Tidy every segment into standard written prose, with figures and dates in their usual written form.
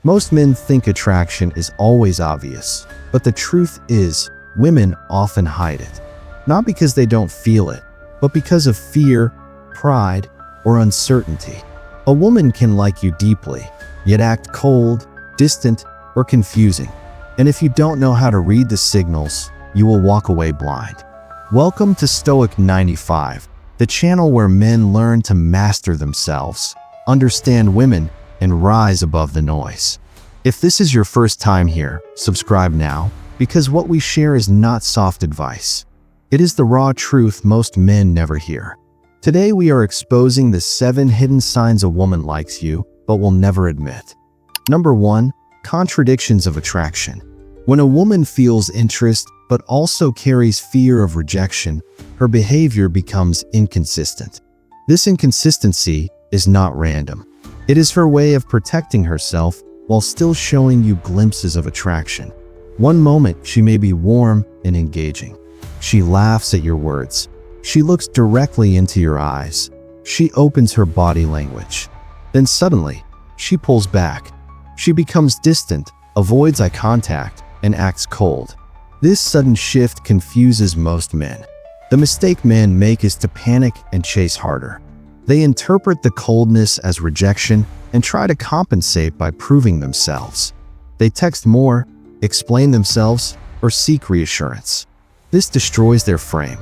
Most men think attraction is always obvious, but the truth is, women often hide it. Not because they don't feel it, but because of fear, pride, or uncertainty. A woman can like you deeply, yet act cold, distant, or confusing. And if you don't know how to read the signals, you will walk away blind. Welcome to Stoic 95, the channel where men learn to master themselves, understand women, and rise above the noise. If this is your first time here, subscribe now, because what we share is not soft advice. It is the raw truth most men never hear. Today we are exposing the 7 hidden signs a woman likes you, but will never admit. Number 1. Contradictions of attraction. When a woman feels interest, but also carries fear of rejection, her behavior becomes inconsistent. This inconsistency is not random. It is her way of protecting herself while still showing you glimpses of attraction. One moment she may be warm and engaging. She laughs at your words. She looks directly into your eyes. She opens her body language. Then suddenly, she pulls back. She becomes distant, avoids eye contact, and acts cold. This sudden shift confuses most men. The mistake men make is to panic and chase harder. They interpret the coldness as rejection and try to compensate by proving themselves. They text more, explain themselves, or seek reassurance. This destroys their frame.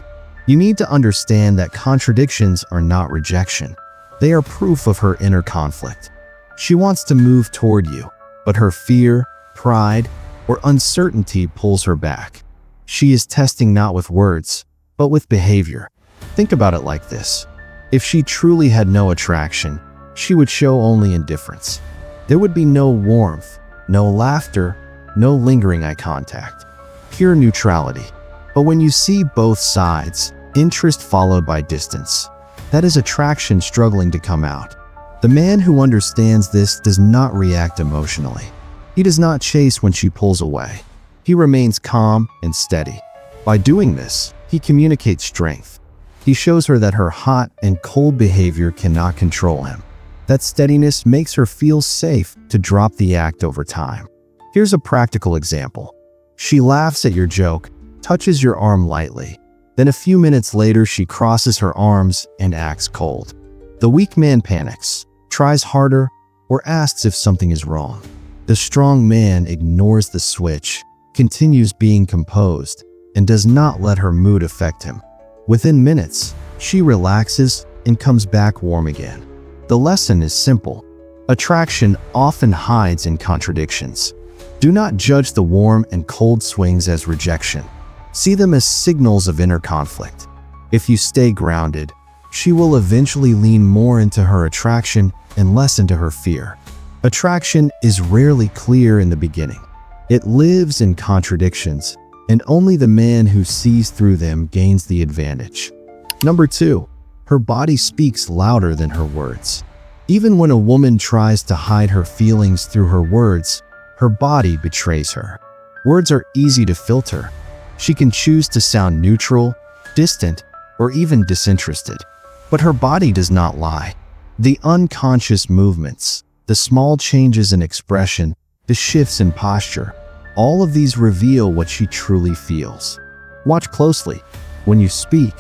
You need to understand that contradictions are not rejection. They are proof of her inner conflict. She wants to move toward you, but her fear, pride, or uncertainty pulls her back. She is testing not with words, but with behavior. Think about it like this. If she truly had no attraction, she would show only indifference. There would be no warmth, no laughter, no lingering eye contact. Pure neutrality. But when you see both sides, interest followed by distance, that is attraction struggling to come out. The man who understands this does not react emotionally. He does not chase when she pulls away. He remains calm and steady. By doing this, he communicates strength. He shows her that her hot and cold behavior cannot control him. That steadiness makes her feel safe to drop the act over time. Here's a practical example. She laughs at your joke, touches your arm lightly. Then a few minutes later, she crosses her arms and acts cold. The weak man panics, tries harder, or asks if something is wrong. The strong man ignores the switch, continues being composed, and does not let her mood affect him. Within minutes, she relaxes and comes back warm again. The lesson is simple. Attraction often hides in contradictions. Do not judge the warm and cold swings as rejection. See them as signals of inner conflict. If you stay grounded, she will eventually lean more into her attraction and less into her fear. Attraction is rarely clear in the beginning. It lives in contradictions, and only the man who sees through them gains the advantage. Number 2. Her body speaks louder than her words. Even when a woman tries to hide her feelings through her words, her body betrays her. Words are easy to filter. She can choose to sound neutral, distant, or even disinterested. But her body does not lie. The unconscious movements, the small changes in expression, the shifts in posture, all of these reveal what she truly feels. Watch closely. When you speak,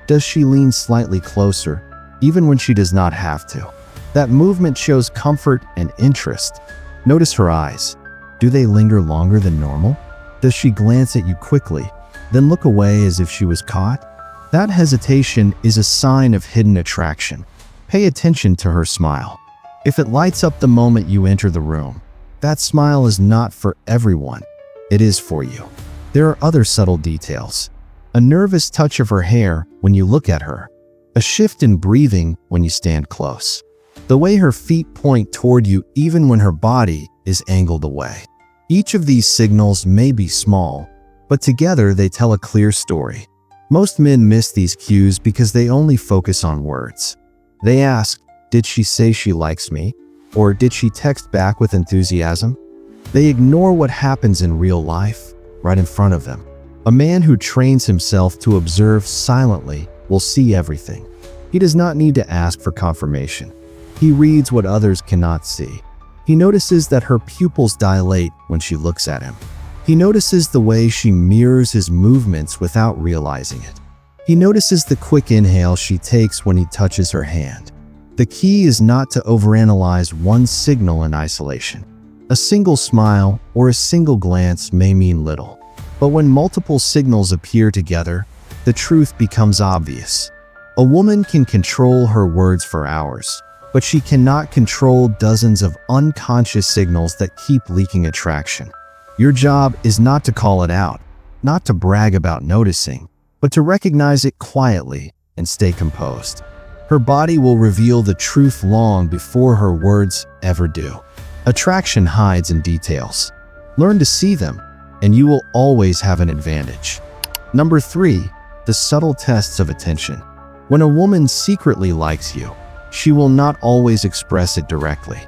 does she lean slightly closer, even when she does not have to? That movement shows comfort and interest. Notice her eyes. Do they linger longer than normal? Does she glance at you quickly, then look away as if she was caught? That hesitation is a sign of hidden attraction. Pay attention to her smile. If it lights up the moment you enter the room, that smile is not for everyone. It is for you. There are other subtle details. A nervous touch of her hair when you look at her. A shift in breathing when you stand close. The way her feet point toward you even when her body is angled away. Each of these signals may be small, but together they tell a clear story. Most men miss these cues because they only focus on words. They ask, did she say she likes me? Or did she text back with enthusiasm? They ignore what happens in real life, right in front of them. A man who trains himself to observe silently will see everything. He does not need to ask for confirmation. He reads what others cannot see. He He notices that her pupils dilate when she looks at him. He notices the way she mirrors his movements without realizing it. He notices the quick inhale she takes when he touches her hand. The key is not to overanalyze one signal in isolation. A single smile or a single glance may mean little, but when multiple signals appear together, the truth becomes obvious. A woman can control her words for hours, but she cannot control dozens of unconscious signals that keep leaking attraction. Your job is not to call it out, not to brag about noticing, but to recognize it quietly and stay composed. Her body will reveal the truth long before her words ever do. Attraction hides in details. Learn to see them, and you will always have an advantage. Number 3, the subtle tests of attention. When a woman secretly likes you, she will not always express it directly.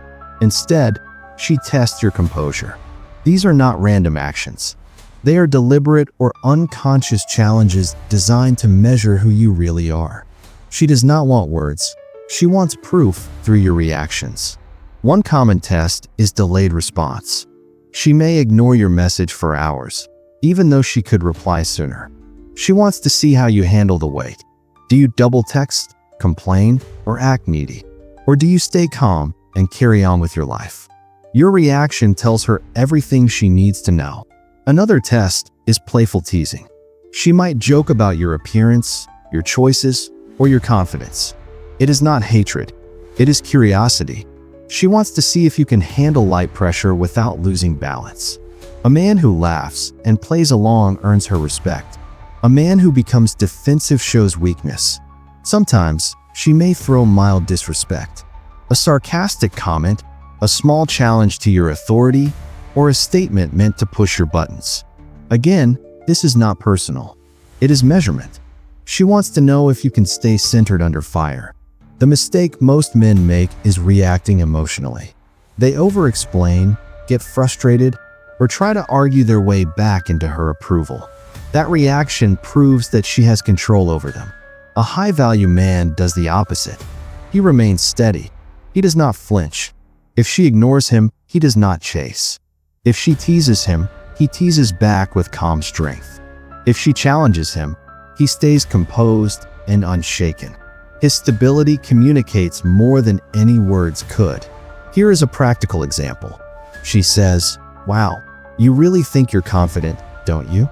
Instead, she tests your composure. These are not random actions. They are deliberate or unconscious challenges designed to measure who you really are. She does not want words. She wants proof through your reactions. One common test is delayed response. She may ignore your message for hours, even though she could reply sooner. She wants to see how you handle the wait. Do you double text, complain, or act needy? Or do you stay calm and carry on with your life? Your reaction tells her everything she needs to know. Another test is playful teasing. She might joke about your appearance, your choices, or your confidence. It is not hatred. It is curiosity. She wants to see if you can handle light pressure without losing balance. A man who laughs and plays along earns her respect. A man who becomes defensive shows weakness. Sometimes, she may throw mild disrespect. A sarcastic comment, a small challenge to your authority, or a statement meant to push your buttons. Again, this is not personal. It is measurement. She wants to know if you can stay centered under fire. The mistake most men make is reacting emotionally. They over-explain, get frustrated, or try to argue their way back into her approval. That reaction proves that she has control over them. A high-value man does the opposite. He remains steady. He does not flinch. If she ignores him, he does not chase. If she teases him, he teases back with calm strength. If she challenges him, he stays composed and unshaken. His stability communicates more than any words could. Here is a practical example. She says, "Wow, you really think you're confident, don't you?"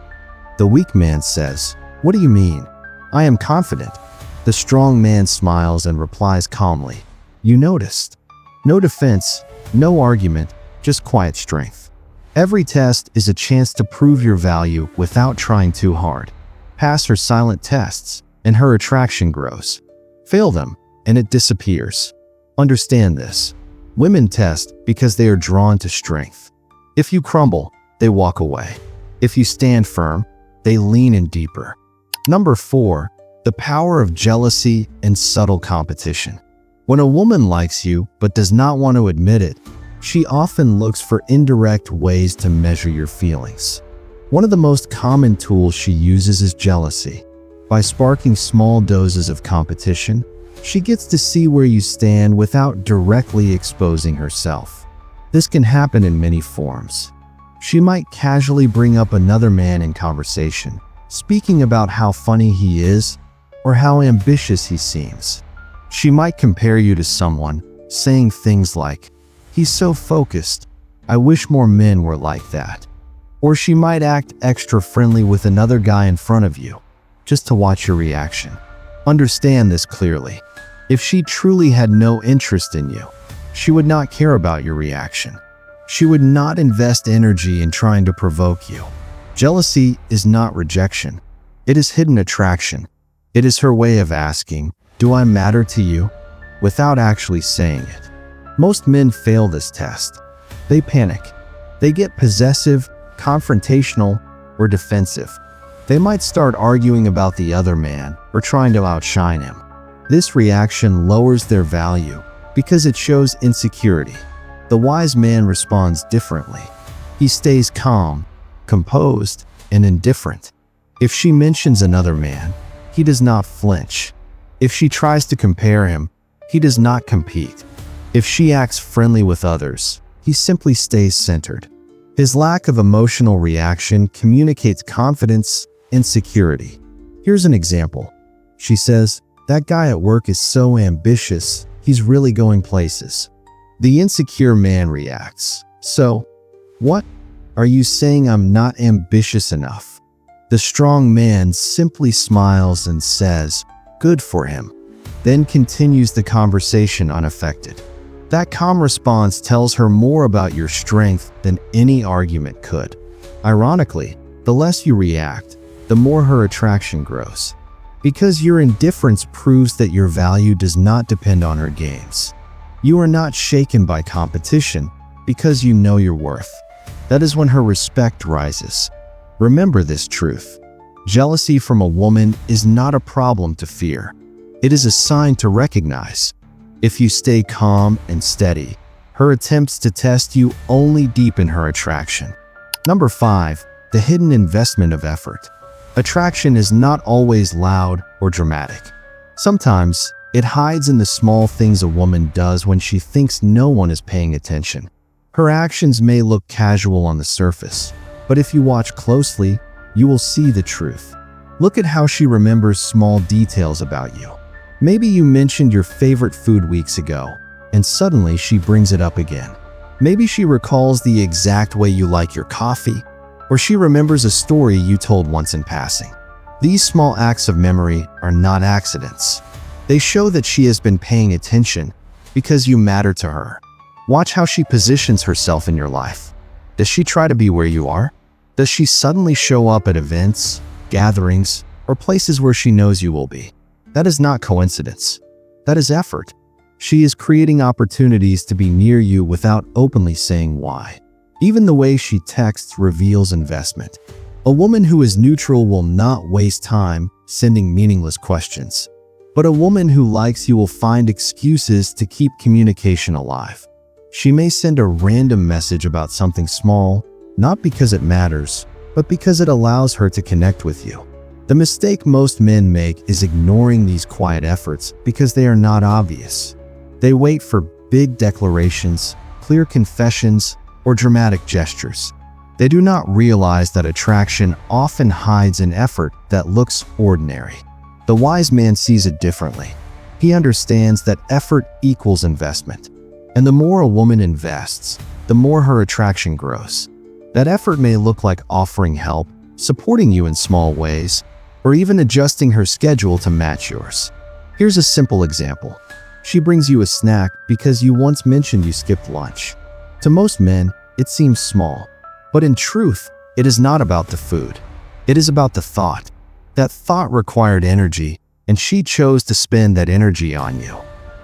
The weak man says, "What do you mean? I am confident." The strong man smiles and replies calmly, "You noticed." No defense, no argument, just quiet strength. Every test is a chance to prove your value without trying too hard. Pass her silent tests, and her attraction grows. Fail them, and it disappears. Understand this. Women test because they are drawn to strength. If you crumble, they walk away. If you stand firm, they lean in deeper. Number 4, the power of jealousy and subtle competition. When a woman likes you but does not want to admit it, she often looks for indirect ways to measure your feelings. One of the most common tools she uses is jealousy. By sparking small doses of competition, she gets to see where you stand without directly exposing herself. This can happen in many forms. She might casually bring up another man in conversation, speaking about how funny he is or how ambitious he seems. She might compare you to someone, saying things like, "He's so focused. I wish more men were like that." Or she might act extra friendly with another guy in front of you, just to watch your reaction. Understand this clearly. If she truly had no interest in you, she would not care about your reaction. She would not invest energy in trying to provoke you. Jealousy is not rejection. It is hidden attraction. It is her way of asking, "Do I matter to you?" without actually saying it. Most men fail this test. They panic. They get possessive, confrontational, or defensive. They might start arguing about the other man or trying to outshine him. This reaction lowers their value because it shows insecurity. The wise man responds differently. He stays calm, composed, and indifferent. If she mentions another man, he does not flinch. If she tries to compare him, he does not compete. If she acts friendly with others, He simply stays centered. His lack of emotional reaction communicates confidence and security. Here's an example. She says, "That guy at work is so ambitious, he's really going places." The insecure man reacts, "So, what? Are you saying I'm not ambitious enough?" The strong man simply smiles and says, "Good for him," then continues the conversation unaffected. That calm response tells her more about your strength than any argument could. Ironically, the less you react, the more her attraction grows. Because your indifference proves that your value does not depend on her games. You are not shaken by competition because you know your worth. That is when her respect rises. Remember this truth. Jealousy from a woman is not a problem to fear. It is a sign to recognize. If you stay calm and steady, her attempts to test you only deepen her attraction. Number 5. The hidden investment of effort. Attraction is not always loud or dramatic. Sometimes, it hides in the small things a woman does when she thinks no one is paying attention. Her actions may look casual on the surface, but if you watch closely, you will see the truth. Look at how she remembers small details about you. Maybe you mentioned your favorite food weeks ago, and suddenly she brings it up again. Maybe she recalls the exact way you like your coffee, or she remembers a story you told once in passing. These small acts of memory are not accidents. They show that she has been paying attention because you matter to her. Watch how she positions herself in your life. Does she try to be where you are? Does she suddenly show up at events, gatherings, or places where she knows you will be? That is not coincidence. That is effort. She is creating opportunities to be near you without openly saying why. Even the way she texts reveals investment. A woman who is neutral will not waste time sending meaningless questions. But a woman who likes you will find excuses to keep communication alive. She may send a random message about something small, not because it matters, but because it allows her to connect with you. The mistake most men make is ignoring these quiet efforts because they are not obvious. They wait for big declarations, clear confessions, or dramatic gestures. They do not realize that attraction often hides an effort that looks ordinary. The wise man sees it differently. He understands that effort equals investment. And the more a woman invests, the more her attraction grows. That effort may look like offering help, supporting you in small ways, or even adjusting her schedule to match yours. Here's a simple example. She brings you a snack because you once mentioned you skipped lunch. To most men, it seems small. But in truth, it is not about the food. It is about the thought. That thought required energy, and she chose to spend that energy on you.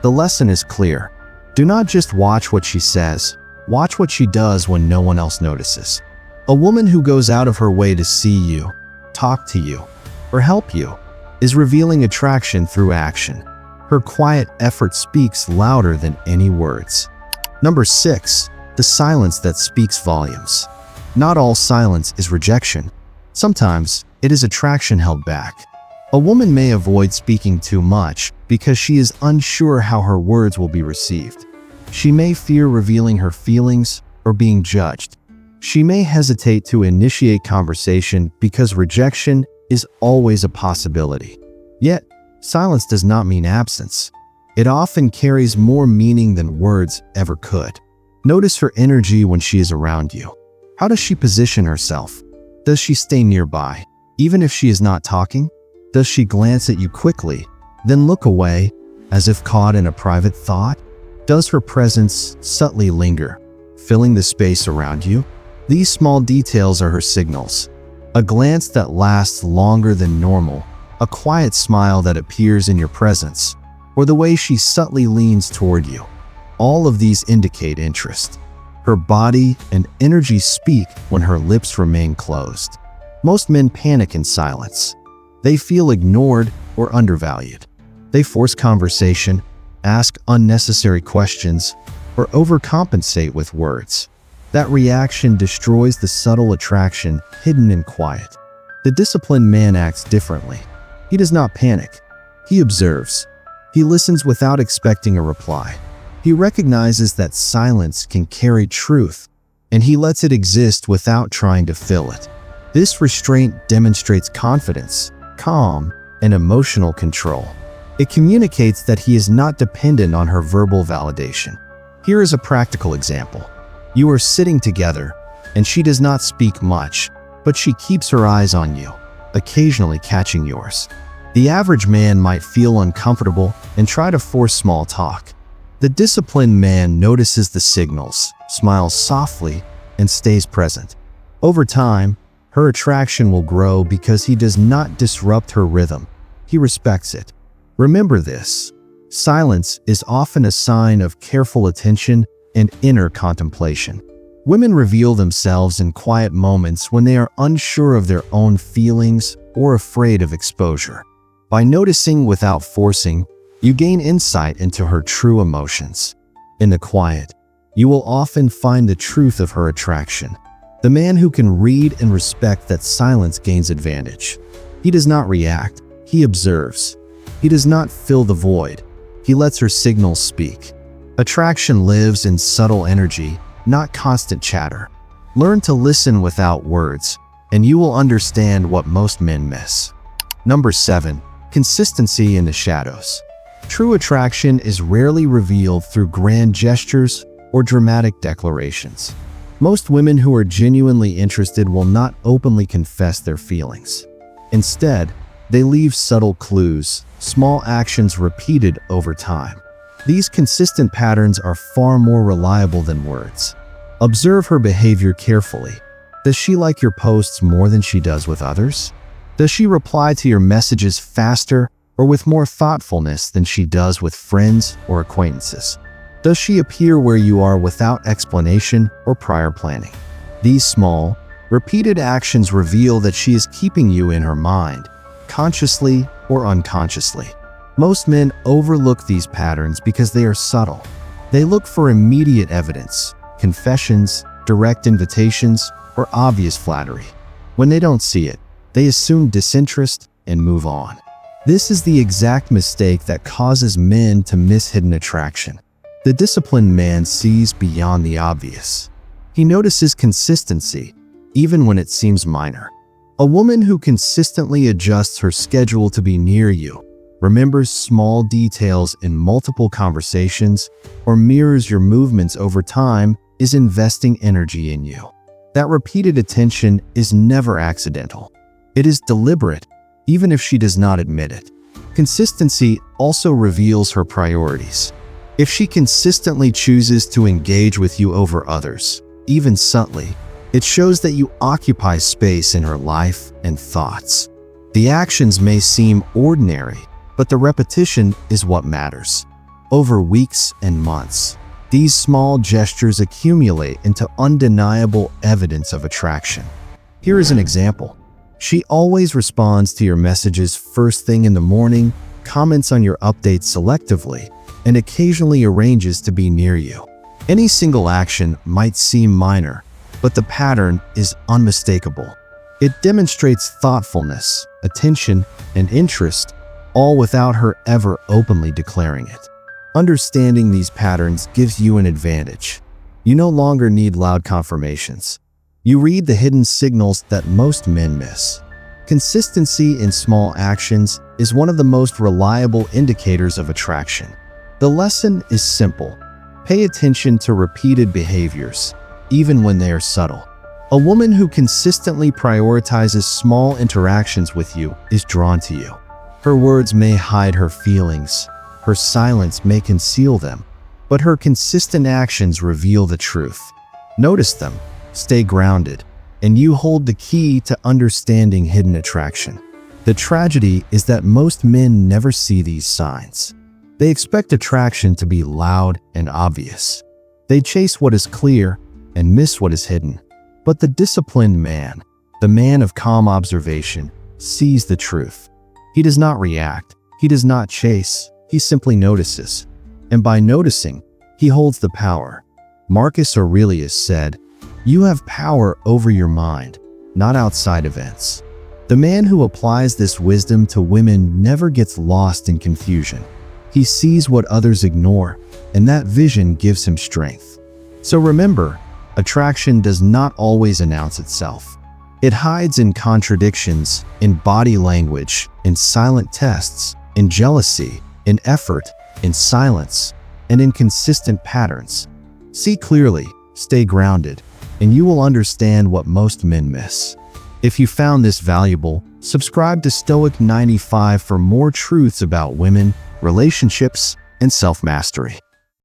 The lesson is clear. Do not just watch what she says. Watch what she does when no one else notices. A woman who goes out of her way to see you, talk to you, or help you is revealing attraction through action. Her quiet effort speaks louder than any words. Number 6. The silence that speaks volumes. Not all silence is rejection. Sometimes it is attraction held back. A woman may avoid speaking too much because she is unsure how her words will be received. She may fear revealing her feelings or being judged. She may hesitate to initiate conversation because rejection is always a possibility. Yet, silence does not mean absence. It often carries more meaning than words ever could. Notice her energy when she is around you. How does she position herself? Does she stay nearby, even if she is not talking? Does she glance at you quickly, then look away, as if caught in a private thought? Does her presence subtly linger, filling the space around you? These small details are her signals. A glance that lasts longer than normal, a quiet smile that appears in your presence, or the way she subtly leans toward you. All of these indicate interest. Her body and energy speak when her lips remain closed. Most men panic in silence. They feel ignored or undervalued. They force conversation, ask unnecessary questions, or overcompensate with words. That reaction destroys the subtle attraction hidden in quiet. The disciplined man acts differently. He does not panic. He observes. He listens without expecting a reply. He recognizes that silence can carry truth, and he lets it exist without trying to fill it. This restraint demonstrates confidence, calm, and emotional control. It communicates that he is not dependent on her verbal validation. Here is a practical example. You are sitting together, and she does not speak much, but she keeps her eyes on you, occasionally catching yours. The average man might feel uncomfortable and try to force small talk. The disciplined man notices the signals, smiles softly, and stays present. Over time, her attraction will grow because he does not disrupt her rhythm. He respects it. Remember this: silence is often a sign of careful attention and inner contemplation. Women reveal themselves in quiet moments when they are unsure of their own feelings or afraid of exposure. By noticing without forcing, you gain insight into her true emotions. In the quiet, you will often find the truth of her attraction. The man who can read and respect that silence gains advantage. He does not react, he observes. He does not fill the void, he lets her signals speak. Attraction lives in subtle energy, not constant chatter. Learn to listen without words, and you will understand what most men miss. Number 7. Consistency in the shadows. True attraction is rarely revealed through grand gestures or dramatic declarations. Most women who are genuinely interested will not openly confess their feelings. Instead, they leave subtle clues, small actions repeated over time. These consistent patterns are far more reliable than words. Observe her behavior carefully. Does she like your posts more than she does with others? Does she reply to your messages faster or with more thoughtfulness than she does with friends or acquaintances? Does she appear where you are without explanation or prior planning? These small, repeated actions reveal that she is keeping you in her mind, consciously or unconsciously. Most men overlook these patterns because they are subtle. They look for immediate evidence, confessions, direct invitations, or obvious flattery. When they don't see it, they assume disinterest and move on. This is the exact mistake that causes men to miss hidden attraction. The disciplined man sees beyond the obvious. He notices consistency, even when it seems minor. A woman who consistently adjusts her schedule to be near you, remembers small details in multiple conversations, or mirrors your movements over time is investing energy in you. That repeated attention is never accidental. It is deliberate, even if she does not admit it. Consistency also reveals her priorities. If she consistently chooses to engage with you over others, even subtly, it shows that you occupy space in her life and thoughts. The actions may seem ordinary, but the repetition is what matters. Over weeks and months, these small gestures accumulate into undeniable evidence of attraction. Here is an example. She always responds to your messages first thing in the morning, comments on your updates selectively, and occasionally arranges to be near you. Any single action might seem minor, but the pattern is unmistakable. It demonstrates thoughtfulness, attention, and interest, all without her ever openly declaring it. Understanding these patterns gives you an advantage. You no longer need loud confirmations. You read the hidden signals that most men miss. Consistency in small actions is one of the most reliable indicators of attraction. The lesson is simple. Pay attention to repeated behaviors, even when they are subtle. A woman who consistently prioritizes small interactions with you is drawn to you. Her words may hide her feelings, her silence may conceal them, but her consistent actions reveal the truth. Notice them, stay grounded, and you hold the key to understanding hidden attraction. The tragedy is that most men never see these signs. They expect attraction to be loud and obvious. They chase what is clear and miss what is hidden. But the disciplined man, the man of calm observation, sees the truth. He does not react, he does not chase, he simply notices. And by noticing, he holds the power. Marcus Aurelius said, "You have power over your mind, not outside events." The man who applies this wisdom to women never gets lost in confusion. He sees what others ignore, and that vision gives him strength. So remember, attraction does not always announce itself. It hides in contradictions, in body language, in silent tests, in jealousy, in effort, in silence, and in consistent patterns. See clearly, stay grounded, and you will understand what most men miss. If you found this valuable, subscribe to Stoic 95 for more truths about women, relationships, and self-mastery.